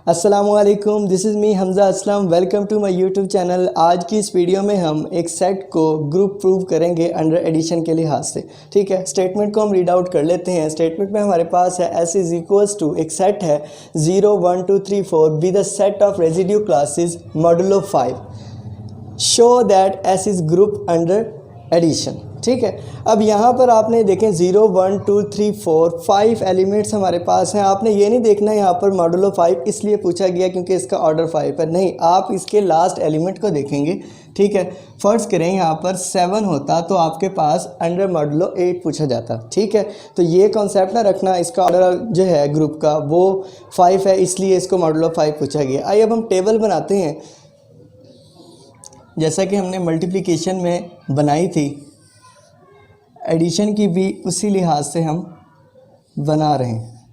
अस्सलामुअलैकुम, this is me Hamza Aslam. Welcome to my YouTube channel. आज की इस वीडियो में हम एक सेट को ग्रुप प्रूव करेंगे अंडर एडिशन के लिहाज से। ठीक है, स्टेटमेंट को हम रीड आउट कर लेते हैं। स्टेटमेंट में हमारे पास है एस इज़ इक्वल्स टू, एक सेट है 0 1 2 3 4 be the set of residue classes modulo 5, show that S is group under addition. ठीक है, अब यहाँ पर आपने देखें 0 1 2 3 4 5 एलिमेंट्स हमारे पास हैं। आपने ये नहीं देखना यहाँ पर मॉडुलो 5 इसलिए पूछा गया क्योंकि इसका ऑर्डर 5 है, नहीं, आप इसके लास्ट एलिमेंट को देखेंगे। ठीक है, फ़र्ज़ करें यहाँ पर 7 होता तो आपके पास अंडर मॉडुलो 8 पूछा जाता। ठीक है, तो ये कॉन्सेप्ट ना रखना, इसका ऑर्डर जो है ग्रुप का वो 5 है इसलिए इसको मॉडुलो 5 पूछा गया। आइए अब हम टेबल बनाते हैं, जैसा कि हमने मल्टीप्लिकेशन में बनाई थी, एडिशन की भी उसी लिहाज से हम बना रहे हैं।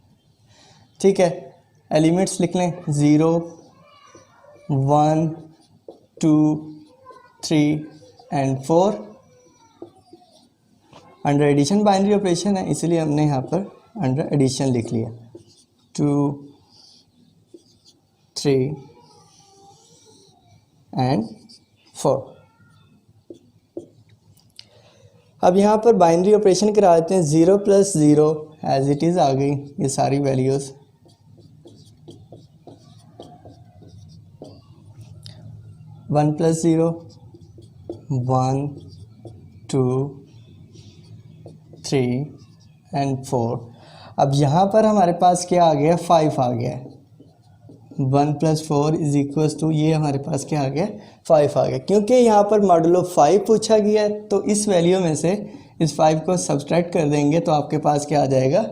ठीक है, एलिमेंट्स लिख लें 0 1 2 3 and 4। Under addition binary operation है इसलिए हमने यहाँ पर अंडर एडिशन लिख लिया। 2 3 एंड 4। अब यहाँ पर बाइनरी ऑपरेशन करा देते हैं। 0 + 0 एज इट इज़ आ गई ये सारी वैल्यूज़। 1 + 0 1 2 3 एंड 4। अब यहाँ पर हमारे पास क्या आ गया, 5 आ गया है। 1 + 4 इज़ इक्वल्स टू, ये हमारे पास क्या आ गया, 5 आ गया। क्योंकि यहाँ पर मॉडुलो 5 पूछा गया है तो इस वैल्यू में से इस 5 को सब्सट्रैक्ट कर देंगे तो आपके पास क्या आ जाएगा,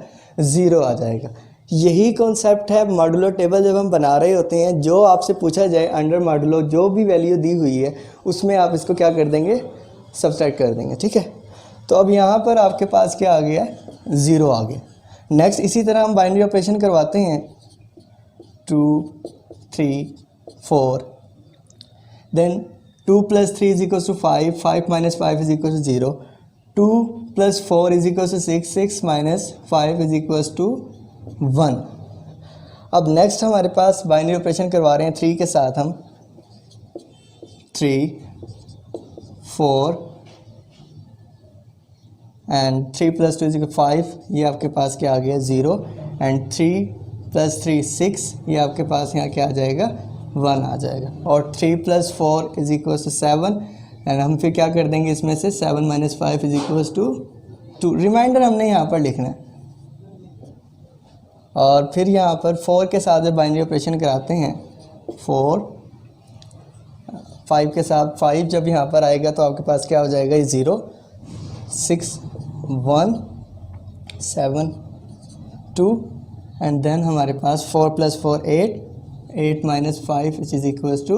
0 आ जाएगा। यही कॉन्सेप्ट है मॉडुलो टेबल जब हम बना रहे होते हैं। जो आपसे पूछा जाए अंडर मॉडुलो जो भी वैल्यू दी हुई है उसमें आप इसको क्या कर देंगे, सब्सट्रैक्ट कर देंगे। ठीक है, तो अब यहाँ पर आपके पास क्या आ गया, 0 आ गया। नेक्स्ट इसी तरह हम बाइनरी ऑपरेशन करवाते हैं। 2 3 4, then 2 + 3 is equals to 5, 5 - 5 is equals to 0, 2 + 4 is equals to 6, 6 - 5 is equals to 1। अब नेक्स्ट हमारे पास बाइनरी ऑपरेशन करवा रहे हैं 3 के साथ हम। 3 4 एंड 3 + 2 is 5, ये आपके पास क्या आ गया, 0। एंड 3 + 3 6, ये आपके पास यहाँ क्या आ जाएगा, 1 आ जाएगा। और 3 + 4 is equals to 7 एंड हम फिर क्या कर देंगे इसमें से 7 - 5 is equals to 2। रिमाइंडर हमने यहाँ पर लिखना है। और फिर यहाँ पर 4 के साथ जब बाइनरी ऑपरेशन कराते हैं, 4 5 के साथ 5 जब यहाँ पर आएगा तो आपके पास क्या हो जाएगा, 0 6 1 7 2 एंड देन हमारे पास 4 + 4 8 8 - 5 इज इक्वल्स टू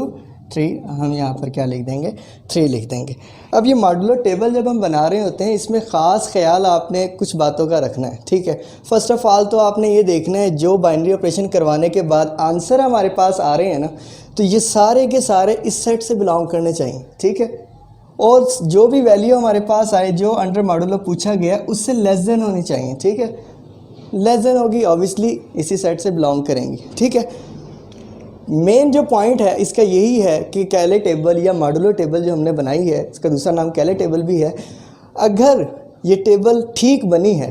3। हम यहाँ पर क्या लिख देंगे, 3 लिख देंगे। अब ये मॉडुलो टेबल जब हम बना रहे होते हैं इसमें ख़ास ख्याल आपने कुछ बातों का रखना है। ठीक है, फ़र्स्ट ऑफ़ ऑल तो आपने ये देखना है जो बाइनरी ऑपरेशन करवाने के बाद आंसर हमारे पास आ रहे हैं ना, तो ये सारे के सारे इस सेट से बिलोंग करने चाहिए। ठीक है, और जो भी वैल्यू हमारे पास आए जो अंडर मॉडुलो पूछा गया उससे लेस देन होनी चाहिए। ठीक है, लेस देन होगी ऑब्वियसली इसी सेट से बिलोंग करेंगी। ठीक है, मेन जो पॉइंट है इसका यही है कि कैले टेबल या मॉडुलो टेबल जो हमने बनाई है, इसका दूसरा नाम कैले टेबल भी है, अगर ये टेबल ठीक बनी है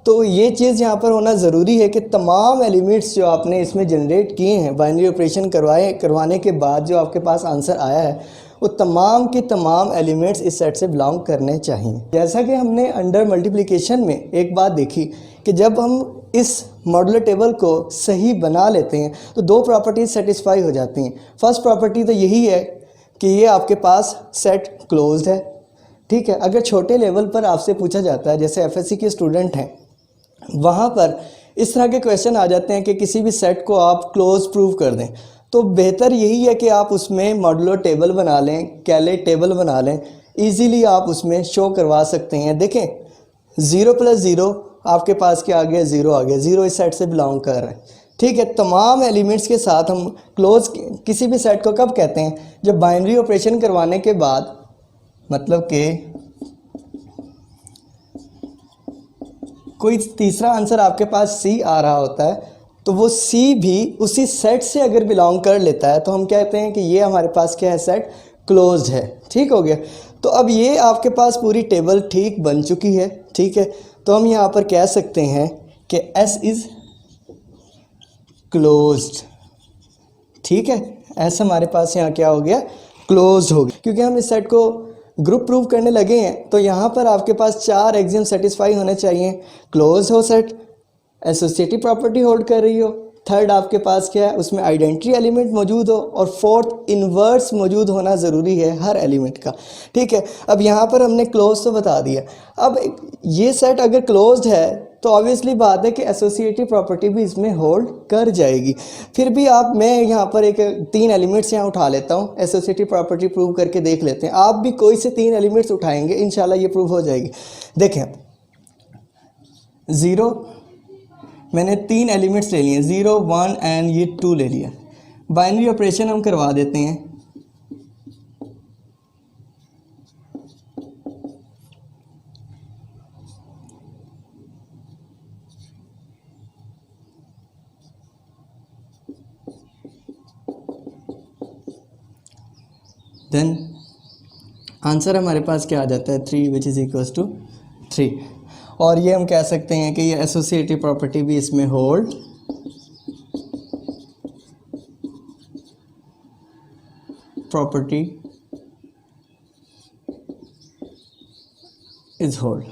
तो ये चीज़ यहाँ पर होना ज़रूरी है कि तमाम एलिमेंट्स जो आपने इसमें जनरेट किए हैं बाइनरी ऑपरेशन करवाने के बाद जो आपके पास आंसर आया है वो तमाम के तमाम एलिमेंट्स इस सेट से बिलोंग करने चाहिए। जैसा कि हमने अंडर मल्टीप्लिकेशन में एक बात देखी कि जब हम इस मॉडुलो टेबल को सही बना लेते हैं तो 2 प्रॉपर्टीज़ सेटिस्फाई हो जाती हैं। फर्स्ट प्रॉपर्टी तो यही है कि ये आपके पास सेट क्लोज्ड है। ठीक है, अगर छोटे लेवल पर आपसे पूछा जाता है, जैसे एफएससी के स्टूडेंट हैं, वहाँ पर इस तरह के क्वेश्चन आ जाते हैं कि किसी भी सेट को आप क्लोज प्रूव कर दें, तो बेहतर यही है कि आप उसमें मॉडुलो टेबल बना लें, कैले टेबल बना लें, ईज़िली आप उसमें शो करवा सकते हैं। देखें 0 + 0 आपके पास क्या आ गया, 0 आ गया, 0 इस सेट से बिलोंग कर रहा है। ठीक है, तमाम एलिमेंट्स के साथ हम क्लोज किसी भी सेट को कब कहते हैं, जब बाइनरी ऑपरेशन करवाने के बाद, मतलब कि कोई तीसरा आंसर आपके पास सी आ रहा होता है तो वो सी भी उसी सेट से अगर बिलोंग कर लेता है तो हम कहते हैं कि ये हमारे पास क्या है, सेट क्लोज्ड है। ठीक हो गया। तो अब ये आपके पास पूरी टेबल ठीक बन चुकी है। ठीक है, तो हम यहाँ पर कह सकते हैं कि S इज़ क्लोज्ड। ठीक है, S हमारे पास यहाँ क्या हो गया, क्लोज्ड हो गया। क्योंकि हम इस सेट को ग्रुप प्रूव करने लगे हैं तो यहाँ पर आपके पास 4 एक्सियम सेटिस्फाई होने चाहिए। क्लोज हो सेट, एसोसिएटिव प्रॉपर्टी होल्ड कर रही हो, थर्ड आपके पास क्या है, उसमें आइडेंटिटी एलिमेंट मौजूद हो, और फोर्थ इन्वर्स मौजूद होना ज़रूरी है हर एलिमेंट का। ठीक है, अब यहाँ पर हमने क्लोज तो बता दिया। अब ये सेट अगर क्लोज्ड है तो ऑब्वियसली बात है कि एसोसिएटिव प्रॉपर्टी भी इसमें होल्ड कर जाएगी। फिर भी मैं यहाँ पर 3 एलिमेंट्स यहाँ उठा लेता हूँ, एसोसिएटिव प्रॉपर्टी प्रूव करके देख लेते हैं। आप भी कोई से 3 एलिमेंट्स उठाएंगे, इंशाल्लाह ये प्रूव हो जाएगी। देखें, 0 मैंने 3 एलिमेंट्स ले लिए, 0 1 एंड ये 2 ले लिया। बाइनरी ऑपरेशन हम करवा देते हैं। देन आंसर हमारे पास क्या आ जाता है, 3 विच इज़ इक्वल्स टू 3। और ये हम कह सकते हैं कि ये एसोसिएटिव प्रॉपर्टी भी इसमें होल्ड प्रॉपर्टी इज होल्ड।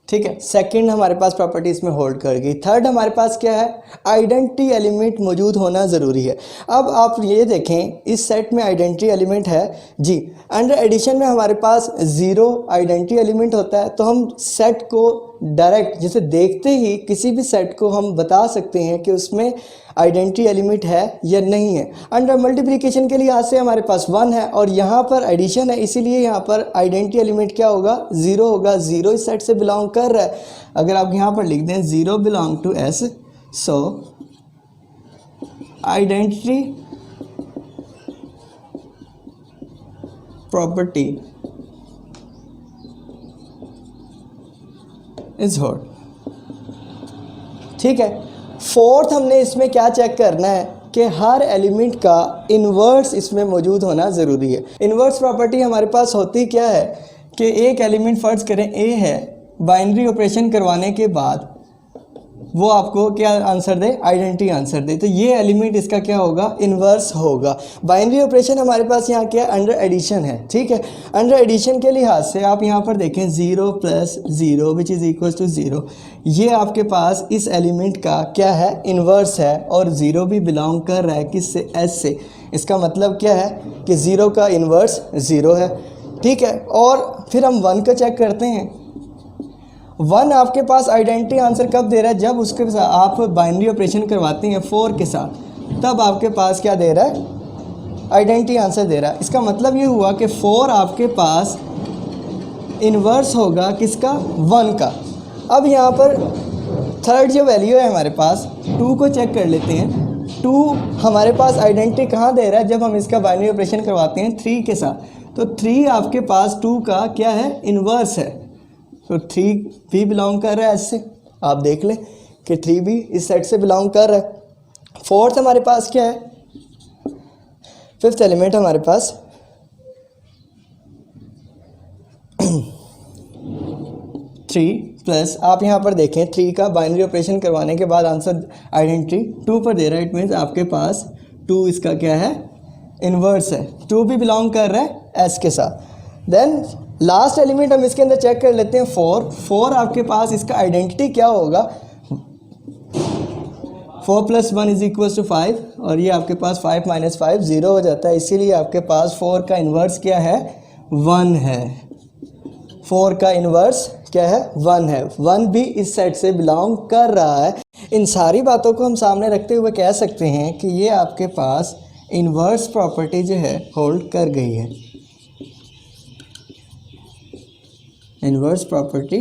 ठीक है, सेकंड हमारे पास प्रॉपर्टी इसमें होल्ड कर गई। थर्ड हमारे पास क्या है, आइडेंटिटी एलिमेंट मौजूद होना ज़रूरी है। अब आप ये देखें, इस सेट में आइडेंटिटी एलिमेंट है जी। अंडर एडिशन में हमारे पास 0 आइडेंटिटी एलिमेंट होता है, तो हम सेट को डायरेक्ट जैसे देखते ही किसी भी सेट को हम बता सकते हैं कि उसमें आइडेंटिटी एलिमेंट है या नहीं है। अंडर मल्टीप्लिकेशन के लिहाज से हमारे पास 1 है और यहाँ पर एडिशन है, इसीलिए यहाँ पर आइडेंटिटी एलिमेंट क्या होगा, 0 होगा। 0 इस सेट से बिलोंग कर रहा है। अगर आप यहाँ पर लिख दें 0 belong to S, so identity property is hold. ठीक है, फोर्थ हमने इसमें क्या चेक करना है कि हर एलिमेंट का इन्वर्स इसमें मौजूद होना ज़रूरी है। इन्वर्स प्रॉपर्टी हमारे पास होती क्या है कि एक एलिमेंट फ़र्ज़ करें A है, बाइनरी ऑपरेशन करवाने के बाद वो आपको क्या आंसर दे, आइडेंटिटी आंसर दे, तो ये एलिमेंट इसका क्या होगा, इन्वर्स होगा। बाइनरी ऑपरेशन हमारे पास यहाँ क्या है, अंडर एडिशन है। ठीक है, अंडर एडिशन के लिहाज से आप यहाँ पर देखें 0 + 0 विच इज़ इक्वल टू 0, ये आपके पास इस एलिमेंट का क्या है, इन्वर्स है। और 0 भी बिलोंग कर रहा है किससे, S से। इसका मतलब क्या है कि 0 का इन्वर्स 0 है। ठीक है, और फिर हम 1 का चेक करते हैं। 1 आपके पास आइडेंटिटी आंसर कब दे रहा है, जब उसके साथ आप बाइनरी ऑपरेशन करवाते हैं 4 के साथ, तब आपके पास क्या दे रहा है, आइडेंटिटी आंसर दे रहा है। इसका मतलब ये हुआ कि 4 आपके पास इन्वर्स होगा किसका, 1 का। अब यहाँ पर थर्ड जो वैल्यू है हमारे पास, 2 को चेक कर लेते हैं। 2 हमारे पास आइडेंटिटी कहाँ दे रहा है, जब हम इसका बाइनरी ऑपरेशन करवाते हैं 3 के साथ, तो 3 आपके पास 2 का क्या है, इन्वर्स है। तो 3 भी बिलोंग कर रहा है इससे, आप देख लें कि 3 भी इस सेट से बिलोंग कर रहा है। फोर्थ हमारे पास क्या है, फिफ्थ एलिमेंट हमारे पास 3 प्लस, आप यहाँ पर देखें 3 का बाइनरी ऑपरेशन करवाने के बाद आंसर आइडेंटिटी 2 पर दे रहा है। इट मीन्स आपके पास 2 इसका क्या है, इन्वर्स है। 2 भी बिलोंग कर रहा है S के साथ। देन लास्ट एलिमेंट हम इसके अंदर चेक कर लेते हैं 4 आपके पास इसका आइडेंटिटी क्या होगा, 4 + 1 इज इक्वल टू 5, और ये आपके पास 5 - 5 0 हो जाता है। इसीलिए आपके पास 4 का इन्वर्स क्या है, 1 है। 4 का इन्वर्स क्या है, 1 है। 1 भी इस सेट से बिलोंग कर रहा है। इन सारी बातों को हम सामने रखते हुए कह सकते हैं कि ये आपके पास इन्वर्स प्रॉपर्टी जो है होल्ड कर गई है। Inverse property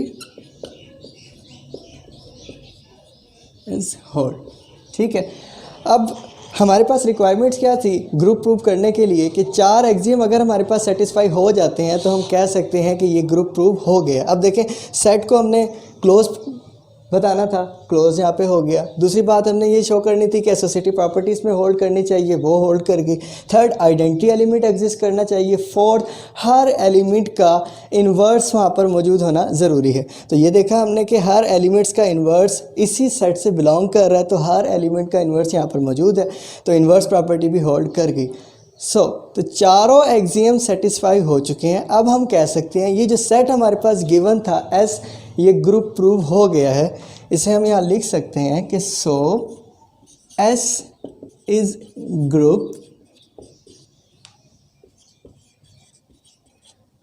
is hold. ठीक है, अब हमारे पास रिक्वायरमेंट्स क्या थी ग्रुप प्रूव करने के लिए कि 4 एक्सियम अगर हमारे पास सेटिस्फाई हो जाते हैं तो हम कह सकते हैं कि ये ग्रुप प्रूव हो गया। अब देखें, सेट को हमने क्लोज बताना था, क्लोज यहाँ पे हो गया। दूसरी बात हमने ये शो करनी थी कि एसोसिएटिव प्रॉपर्टीज़ में होल्ड करनी चाहिए, वो होल्ड कर गई। थर्ड, आइडेंटिटी एलिमेंट एग्जिस्ट करना चाहिए। फोर्थ, हर एलिमेंट का इन्वर्स वहाँ पर मौजूद होना ज़रूरी है। तो ये देखा हमने कि हर एलिमेंट्स का इन्वर्स इसी सेट से बिलोंग कर रहा है, तो हर एलिमेंट का इन्वर्स यहाँ पर मौजूद है, तो इन्वर्स प्रॉपर्टी भी होल्ड कर गई। तो चारों एक्सियम सेटिस्फाई हो चुके हैं। अब हम कह सकते हैं ये जो सेट हमारे पास गिवन था एस, ये ग्रुप प्रूव हो गया है। इसे हम यहाँ लिख सकते हैं कि so S is group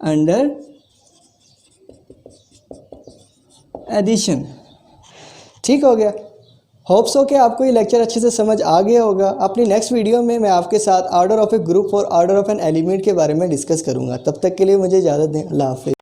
under addition. ठीक हो गया। होप सो कि आपको ये लेक्चर अच्छे से समझ आ गया होगा। अपनी नेक्स्ट वीडियो में मैं आपके साथ ऑर्डर ऑफ ए ग्रुप और ऑर्डर ऑफ एन एलिमेंट के बारे में डिस्कस करूंगा। तब तक के लिए मुझे इजाज़त दें। अल्लाह हाफ़िज़।